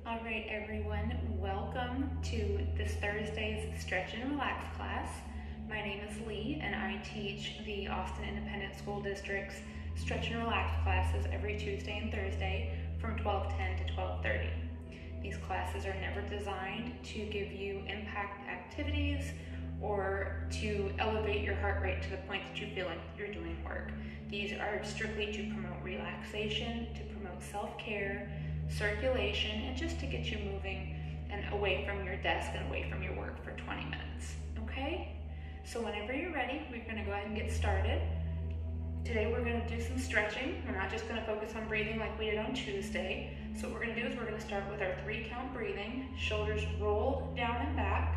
All right, everyone, welcome to this Thursday's Stretch and Relax class. My name is Lee, and I teach the Austin Independent School District's Stretch and Relax classes every Tuesday and Thursday from 12:10 to 12:30. These classes are never designed to give you impact activities or to elevate your heart rate to the point that you feel like you're doing work. These are strictly to promote relaxation, to promote self-care, circulation, and just to get you moving and away from your desk and away from your work for 20 minutes, okay? So whenever you're ready, we're gonna go ahead and get started. Today we're gonna do some stretching. We're not just gonna focus on breathing like we did on Tuesday. So what we're gonna do is we're gonna start with our 3-count breathing, shoulders rolled down and back,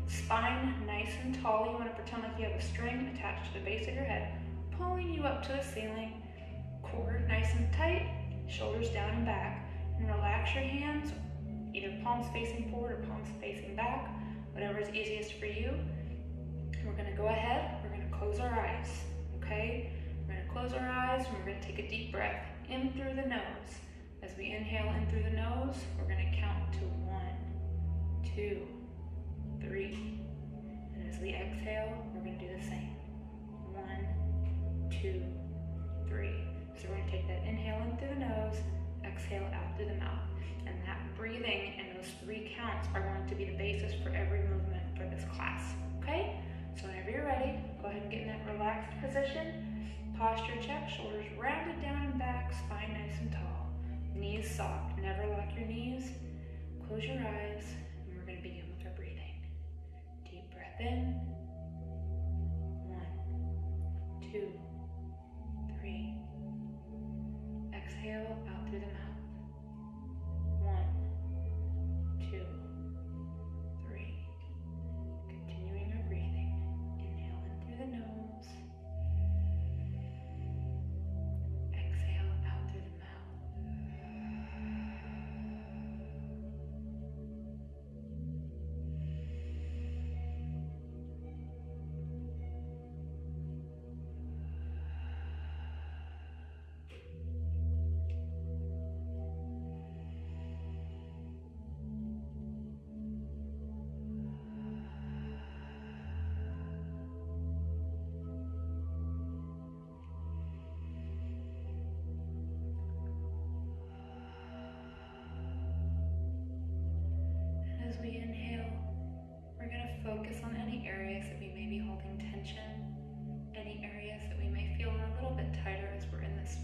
spine nice and tall. You wanna pretend like you have a string attached to the base of your head, pulling you up to the ceiling, core nice and tight, shoulders down and back. And relax your hands, either palms facing forward or palms facing back, whatever is easiest for you. We're gonna go ahead, we're gonna close our eyes, okay? We're gonna close our eyes and we're gonna take a deep breath in through the nose. As we inhale in through the nose, we're gonna count to 1, 2, 3. And as we exhale, we're gonna do the same. 1, 2, 3. So we're gonna take that inhale in through the nose, exhale out through the mouth. And that breathing and those 3 counts are going to be the basis for every movement for this class, okay? So whenever you're ready, go ahead and get in that relaxed position. Posture check, shoulders rounded down and back, spine nice and tall. Knees soft, never lock your knees. Close your eyes, and we're gonna begin with our breathing. Deep breath in. 1, 2, 3. Exhale out through the mouth. 1, 2, 3. Continuing your breathing. Inhale in through the nose. Exhale out through the mouth. As we inhale, we're going to focus on any areas that we may be holding tension, any areas that we may feel a little bit tighter as we're in this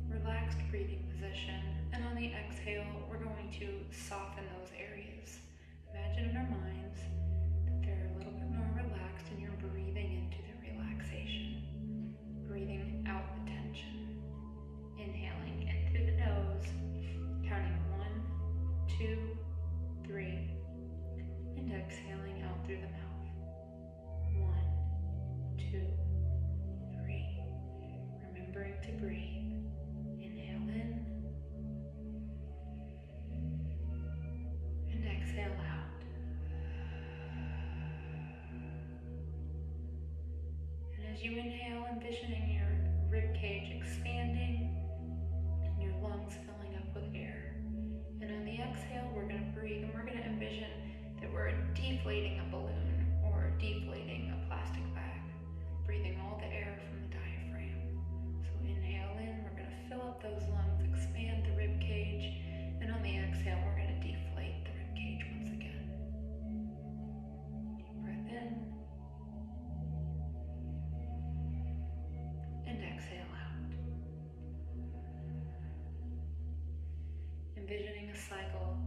relaxed breathing position. And on the exhale, we're going to soften those areas. Imagine in our minds that they're a little bit more relaxed and you're breathing into the relaxation, breathing out the tension. Inhaling in through the nose, counting 1, 2, 3, and exhaling out through the mouth. 1, 2, 3. Remembering to breathe. Inhale in and exhale out. And as you inhale, envisioning your rib cage expanding and your lungs filling up with air. And on the exhale, we're going to breathe and we're going to envision that we're deflating a balloon or deflating a plastic bag, breathing all the air from the diaphragm. So inhale in, we're going to fill up those lungs, expand the rib cage, and on the exhale, we're going to deflate the rib cage once again. Deep breath in and exhale out. Envisioning a cycle,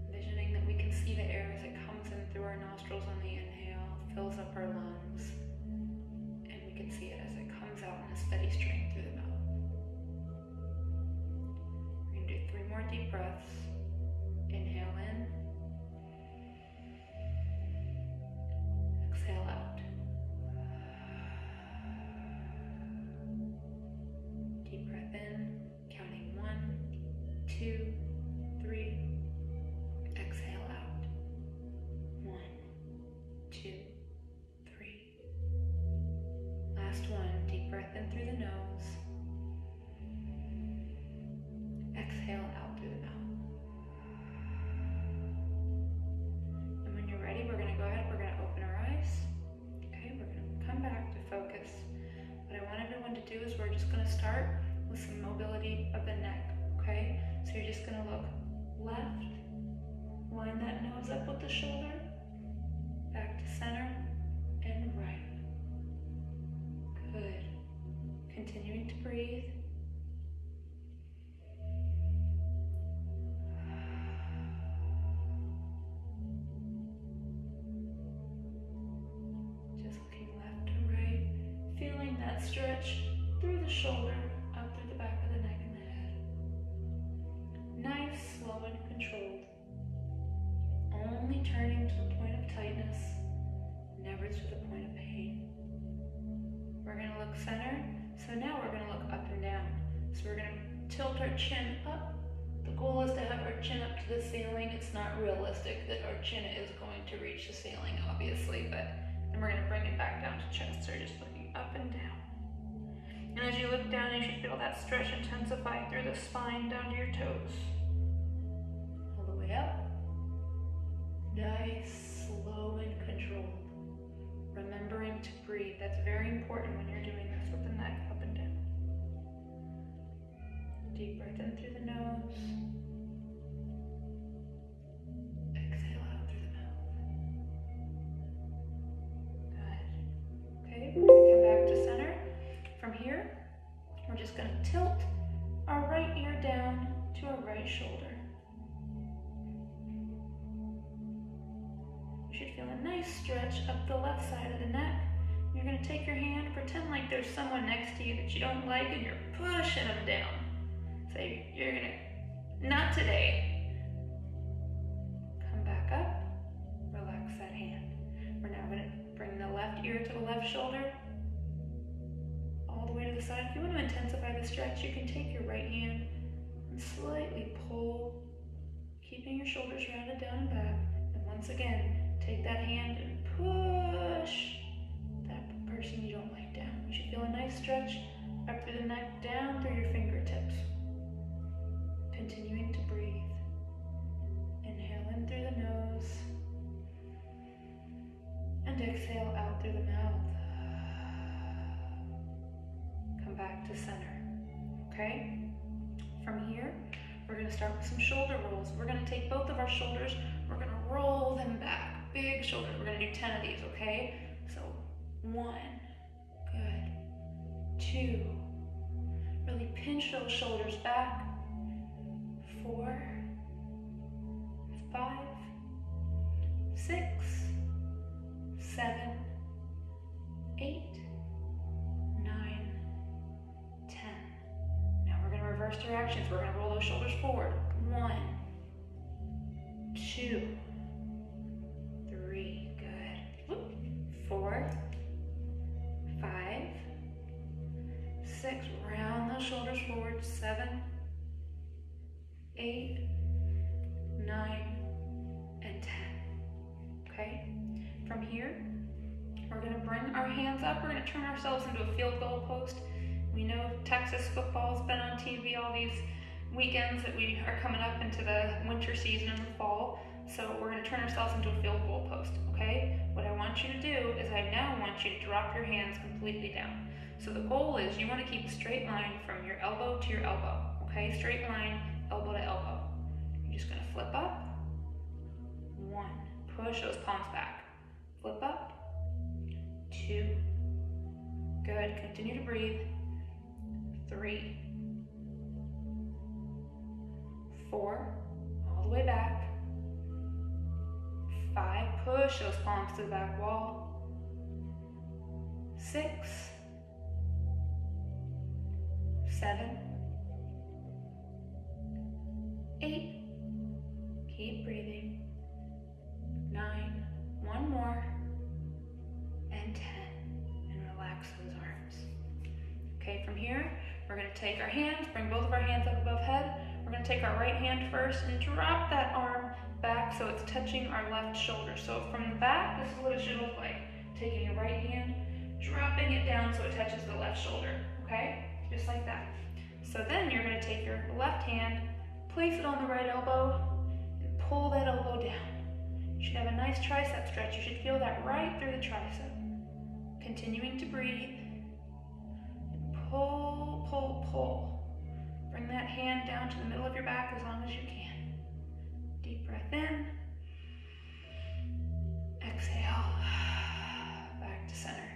envisioning that we can see the air as it comes in through our nostrils on the inhale, fills up our lungs, and we can see it as it comes out in a steady stream through the mouth. We're going to do 3 more deep breaths. Inhale in, exhale out. Deep breath in, counting 1, 2, 3. Exhale out. 1, 2, 3. Last one. Deep breath in through the nose. Exhale out through the mouth. just gonna look left, line that nose up with the shoulder, back to center, and right. Good. Continuing to breathe. Just looking left to right, feeling that stretch through the shoulder, up through the back of the neck and the head. Nice, slow, and controlled. Only turning to the point of tightness, never to the point of pain. We're going to look center, so now we're going to look up and down. So we're going to tilt our chin up. The goal is to have our chin up to the ceiling. It's not realistic that our chin is going to reach the ceiling, obviously, but then we're going to bring it back down to chest, so just looking up and down. And as you look down, you should feel that stretch intensify through the spine down to your toes. All the way up. Nice, slow, and controlled. Remembering to breathe. That's very important when you're doing this with the neck up and down. Deep breath in through the nose. Exhale out through the mouth. Good. Okay, we're going to come back to center. From here, we're just going to tilt our right ear down to our right shoulder. You should feel a nice stretch up the left side of the neck. You're going to take your hand, pretend like there's someone next to you that you don't like, and you're pushing them down. So you're going to, not today. Come back up, relax that hand. We're now going to bring the left ear to the left shoulder, all the way to the side. If you want to intensify the stretch, you can take your right hand and slightly pull, keeping your shoulders rounded down and back. And once again, take that hand and push that person you don't like down. You should feel a nice stretch up through the neck, down through your fingertips. Continuing to breathe. Inhale in through the nose. And exhale out through the mouth. Come back to center. Okay? From here, we're going to start with some shoulder rolls. We're going to take both of our shoulders, we're going to roll them back. Big shoulders. We're going to do 10 of these, okay? So 1, good. 2, really pinch those shoulders back. 4, 5, 6, 7, 8, 9, 10. Now we're going to reverse directions. We're going to roll those shoulders forward. 1, 2, 3, good. 4, 5, 6, round those shoulders forward. 7, 8, 9, and 10. Okay? From here, we're going to bring our hands up. We're going to turn ourselves into a field goal post. We know Texas football's been on TV all these weekends that we are coming up into the winter season in the fall. So we're going to turn ourselves into a field goal post, okay? What I want you to do is I now want you to drop your hands completely down. So the goal is you want to keep a straight line from your elbow to your elbow, okay? Straight line, elbow to elbow. You're just going to flip up. 1, push those palms back. Flip up. 2, good. Continue to breathe. 3, 4, all the way back. 5, push those palms to the back wall. 6, 7, 8, keep breathing. 9, 1 more, and 10, and relax those arms. Okay, from here, we're going to take our hands, bring both of our hands up above head. We're going to take our right hand first and drop that arm back so it's touching our left shoulder. So from the back, this is what it should look like. Taking your right hand, dropping it down so it touches the left shoulder, okay? Just like that. So then you're going to take your left hand, place it on the right elbow, and pull that elbow down. You should have a nice tricep stretch. You should feel that right through the tricep. Continuing to breathe. Pull, pull, pull. Bring that hand down to the middle of your back as long as you can. Deep breath in. Exhale. Back to center.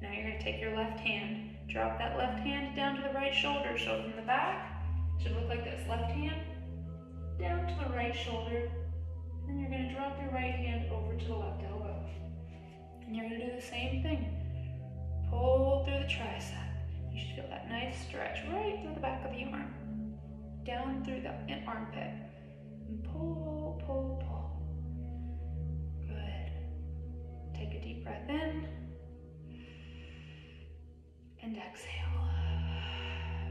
Now you're going to take your left hand. Drop that left hand down to the right shoulder. So from the back, it should look like this. Left hand down to the right shoulder. And then you're going to drop your right hand over to the left elbow. And you're going to do the same thing. Pull through the tricep. You should feel that nice stretch right through the back of the arm. Down through the armpit. And pull, pull, pull. Good. Take a deep breath in. And exhale.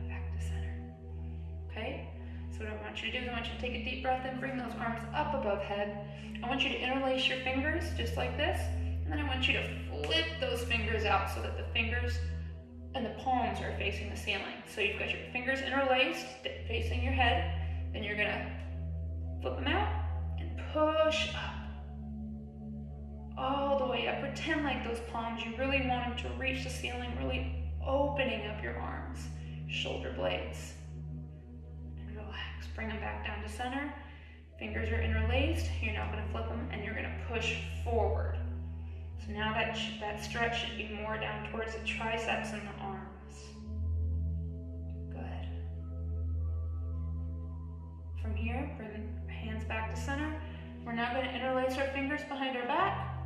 Back to center. Okay? So what I want you to do is I want you to take a deep breath in, bring those arms up above head. I want you to interlace your fingers just like this. And then I want you to flip those fingers out so that the fingers and the palms are facing the ceiling. So you've got your fingers interlaced, facing your head. Then you're gonna flip them out and push up. All the way up. Pretend like those palms, you really want them to reach the ceiling, really opening up your arms, shoulder blades. And relax. Bring them back down to center. Fingers are interlaced. You're now gonna flip them and you're gonna push forward. So now that stretch should be more down towards the triceps and the arms. Good. From here, bring hands back to center. We're now going to interlace our fingers behind our back.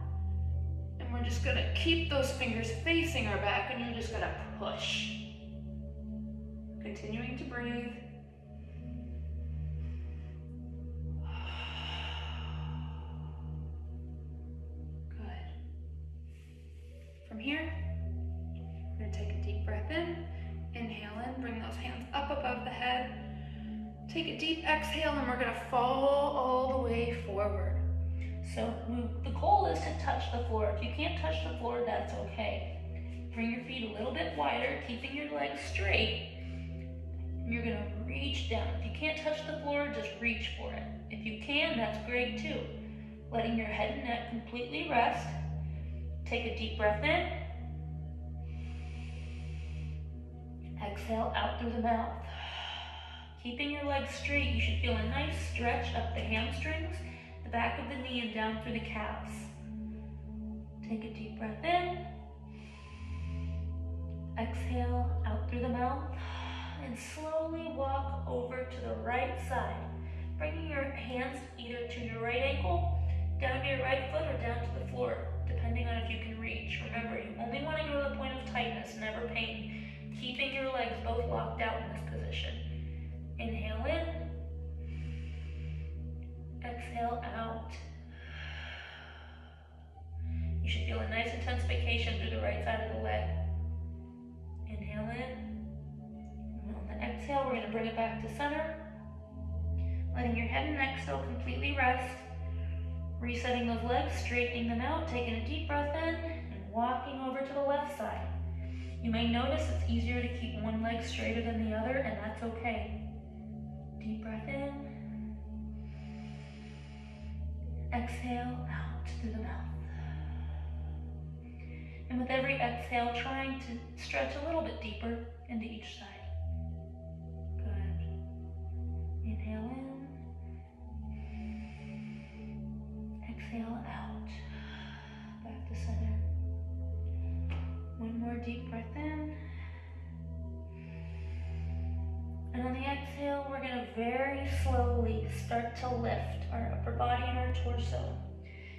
And we're just going to keep those fingers facing our back and you're just going to push. Continuing to breathe. From here, we're going to take a deep breath in, inhale in, bring those hands up above the head, take a deep exhale and we're going to fall all the way forward. So the goal is to touch the floor. If you can't touch the floor, that's okay. Bring your feet a little bit wider, keeping your legs straight. And you're going to reach down. If you can't touch the floor, just reach for it. If you can, that's great too. Letting your head and neck completely rest. Take a deep breath in. Exhale out through the mouth. Keeping your legs straight, you should feel a nice stretch up the hamstrings, the back of the knee, and down through the calves. Take a deep breath in. Exhale out through the mouth. And slowly walk over to the right side. Bringing your hands either to your right ankle, down to your right foot, or down to the floor, depending on if you can reach. Remember, you only want to go to the point of tightness, never pain. Keeping your legs both locked out in this position. Inhale in. Exhale out. You should feel a nice intensification through the right side of the leg. Inhale in. And on the exhale, we're going to bring it back to center. Letting your head and neck still completely rest. Resetting those legs, straightening them out, taking a deep breath in, and walking over to the left side. You may notice it's easier to keep one leg straighter than the other, and that's okay. Deep breath in. Exhale out through the mouth. And with every exhale, trying to stretch a little bit deeper into each side. Good. Inhale in. Exhale out, back to center. One more deep breath in. And on the exhale, we're going to very slowly start to lift our upper body and our torso.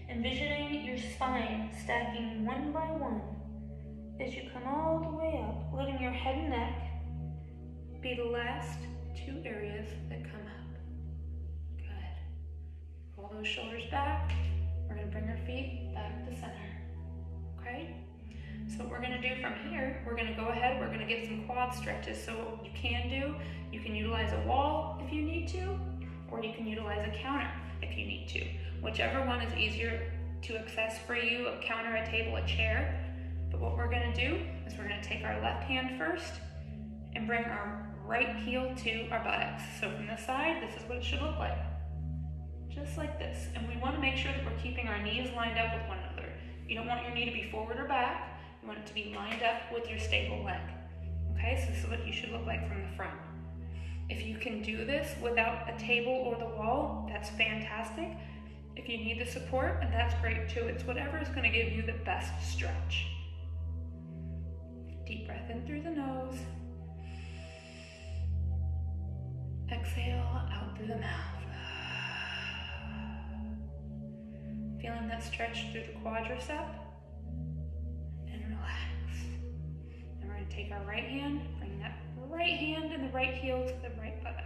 Envisioning your spine stacking one by one as you come all the way up, letting your head and neck be the last two areas that come up. Good. Pull those shoulders back. We're going to bring our feet back to center, okay? So what we're going to do from here, we're going to go ahead, we're going to get some quad stretches. So what you can do, you can utilize a wall if you need to, or you can utilize a counter if you need to. Whichever one is easier to access for you, a counter, a table, a chair. But what we're going to do is we're going to take our left hand first and bring our right heel to our buttocks. So from the side, this is what it should look like. Just like this. And we want to make sure that we're keeping our knees lined up with one another. You don't want your knee to be forward or back. You want it to be lined up with your stable leg. Okay, so this is what you should look like from the front. If you can do this without a table or the wall, that's fantastic. If you need the support, that's great too. It's whatever is going to give you the best stretch. Deep breath in through the nose. Exhale out through the mouth. Feeling that stretch through the quadricep. And relax. And we're going to take our right hand, bring that right hand and the right heel to the right buttock.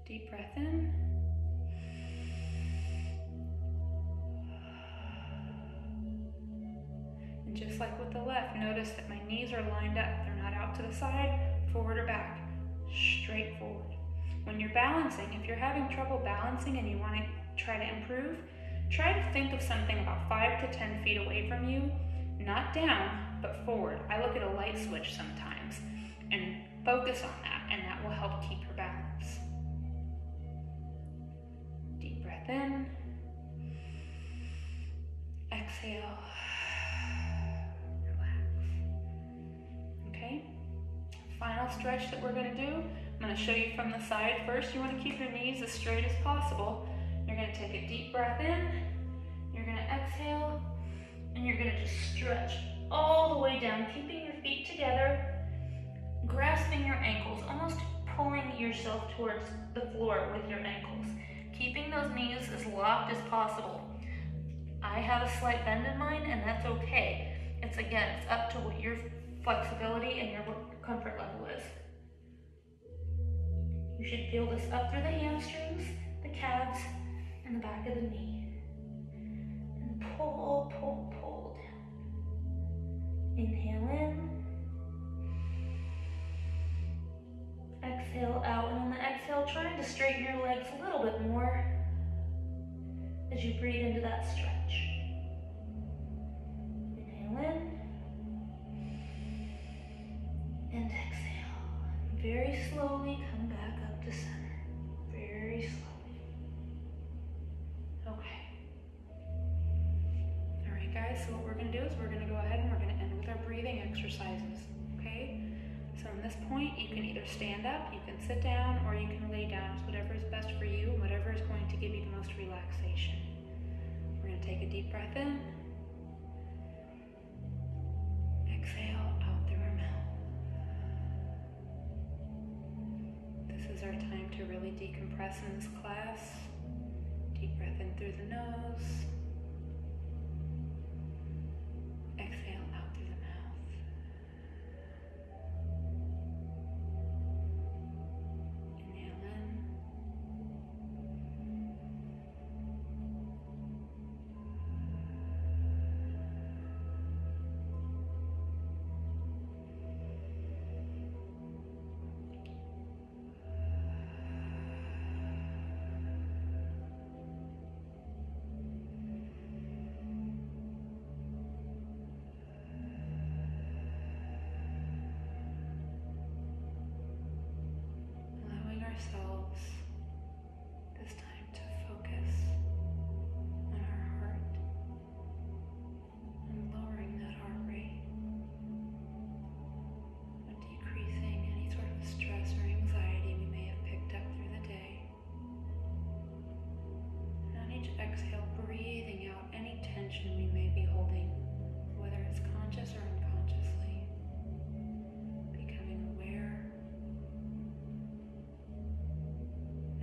Deep breath in. And just like with the left, notice that my knees are lined up. They're not out to the side, forward or back. Straight forward. When you're balancing, if you're having trouble balancing and you want to try to improve, try to think of something about 5 to 10 feet away from you, not down, but forward. I look at a light switch sometimes and focus on that, and that will help keep your balance. Deep breath in. Exhale. Relax. Okay? Final stretch that we're going to do, I'm going to show you from the side. First, you want to keep your knees as straight as possible. You're going to take a deep breath in, you're going to exhale, and you're going to just stretch all the way down, keeping your feet together, grasping your ankles, almost pulling yourself towards the floor with your ankles, keeping those knees as locked as possible. I have a slight bend in mine, and that's okay. It's up to what your flexibility and your comfort level is. You should feel this up through the hamstrings, the calves, and the back of the knee. And pull, pull, pull down. Inhale in. Exhale out. And on the exhale, trying to straighten your legs a little bit more as you breathe into that stretch. Inhale in. And exhale. Very slowly come back up to center. Very slowly. Okay. All right, guys, so what we're going to do is we're going to go ahead and we're going to end with our breathing exercises, okay? So at this point, you can either stand up, you can sit down, or you can lay down. It's whatever is best for you and whatever is going to give you the most relaxation. We're going to take a deep breath in. Exhale out through our mouth. This is our time to really decompress in this class. Deep breath in through the nose. Exhale out through the mouth. Inhale in. Ourselves this time to focus on our heart and lowering that heart rate and decreasing any sort of stress or anxiety we may have picked up through the day. And on each exhale, breathing out any tension we may be holding, whether it's conscious or unconsciously, becoming aware.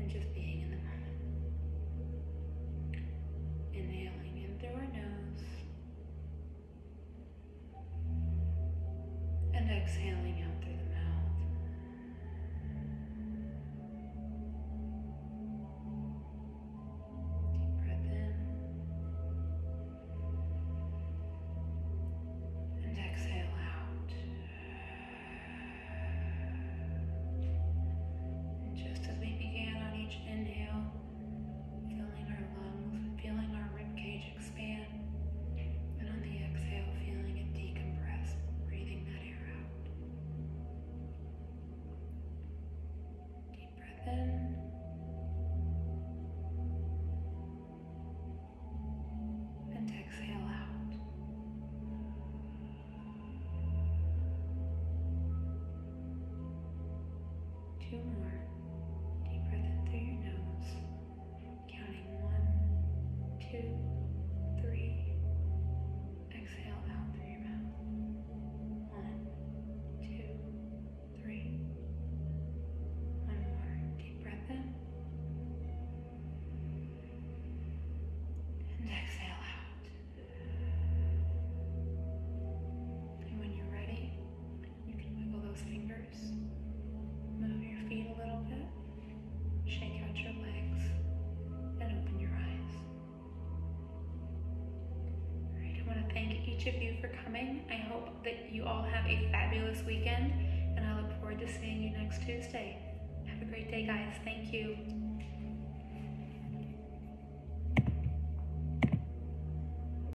Just being in the moment. Inhaling in through our nose and exhaling out through the mouth. Deep breath in and exhale out. And just as we began on each inhale, filling our lungs, feeling our rib cage expand, and on the exhale, feeling it decompress, breathing that air out. Deep breath in. And exhale out. Two more. each of you for coming. I hope that you all have a fabulous weekend, and I look forward to seeing you next Tuesday. Have a great day, guys. Thank you.